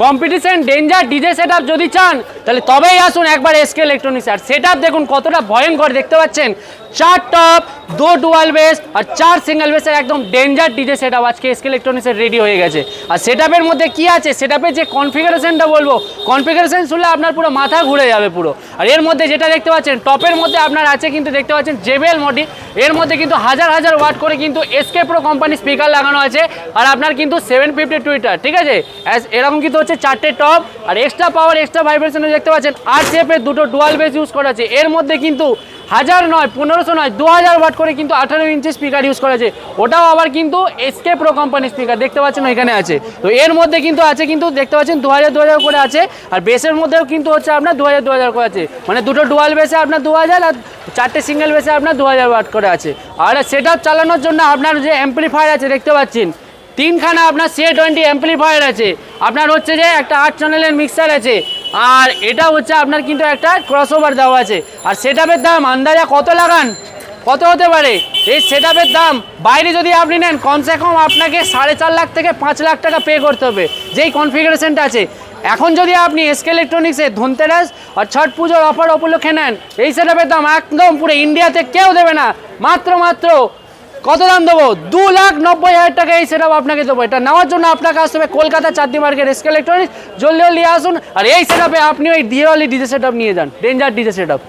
Competition danger DJ setup যদি চান তাহলে তবেই আসুন একবার এসকে ইলেকট্রনিক্স। আর সেটআপ দেখুন কতটা ভয়ঙ্কর, দেখতে পাচ্ছেন 4 টপ 2 ডুয়াল বেস আর 4 সিঙ্গেল বেসের একদম ডেঞ্জার ডিজে সেটআপ আজকে এসকে ইলেকট্রনিক্সের রেডি হয়ে গেছে। আর সেটআপের মধ্যে কি আছে, সেটআপের যে কনফিগারেশনটা বলবো, কনফিগারেশন শুনলে আপনার পুরো মাথা ঘুরে যাবে পুরো। আর এর মধ্যে যেটা দেখতে পাচ্ছেন টপের মধ্যে আপনার আছে কিন্তু দেখতে পাচ্ছেন জেবিএল মডেল, এর মধ্যে কিন্তু হাজার হাজার ওয়াট করে কিন্তু এসকে প্রো কোম্পানি স্পিকার লাগানো আছে। আর আপনার কিন্তু 750 টুইটার, ঠিক আছে, এরকম কিন্তু হচ্ছে 4টে টপ আর এক্সট্রা পাওয়ার এক্সট্রা ভাইব্রেশন দেখতে পাচ্ছেন। RCF-এর 2টো ডুয়াল বেস ইউজ করা আছে। এর মধ্যে কিন্তু 1000 নয় 1500 নয় 2000 ওয়াট করে কিন্তু 18 ইঞ্চি স্পিকার ইউজ করা আছে, ওটাও আবার কিন্তু এসকে প্রো কোম্পানি স্পিকার দেখতে পাচ্ছেন এখানে আছে। তো এর মধ্যে কিন্তু আছে কিন্তু দেখতে পাচ্ছেন 2000 করে আছে। আর বেসের মধ্যেও কিন্তু হচ্ছে আপনার 2000 করে আছে, মানে 2টো ডুয়াল বেসে আপনার 2000 আর 4টে সিঙ্গেল বেসে আপনার 2000 ওয়াট করে আছে। আর সেটআপ চালানোর জন্য আপনার যে অ্যাম্পলিফায়ার আছে দেখতে পাচ্ছেন 3খানা আপনার C20 অ্যাম্পলিফায়ার আছে, আপনার হচ্ছে যে একটা 8 চ্যানেলের মিক্সার আছে, আর এটা হচ্ছে আপনার কিন্তু একটা ক্রসওভার দেওয়া আছে। আর সেটআপের দাম আন্দাজা কত লাগান, কত হতে পারে? এই সেটআপের দাম বাইরে যদি আপনি নেন কমসে কম আপনাকে 4.5 লাখ থেকে 5 লাখ টাকা পে করতে হবে যেই কনফিগারেশনটা আছে। এখন যদি আপনি এসকে ইলেকট্রনিক্সে ধনতেরাস আর ছট পুজোর অফার উপলক্ষে নেন, এই সেটআপের দাম একদম পুরো ইন্ডিয়াতে কেউ দেবে না। মাত্র কত দাম দেবো? 2,90,000 টাকা এই সেটআপ আপনাকে দেবো। এটা নেওয়ার জন্য আপনাকে আসতে হবে কলকাতা চাঁদনি মার্কেট এসকে ইলেকট্রনিক্স, জলদি আসুন। আর এই সেটআপে আপনি ওই দিওয়ালি ডিজে সেটআপ নিয়ে যান, ডেঞ্জার ডিজে সেটআপ।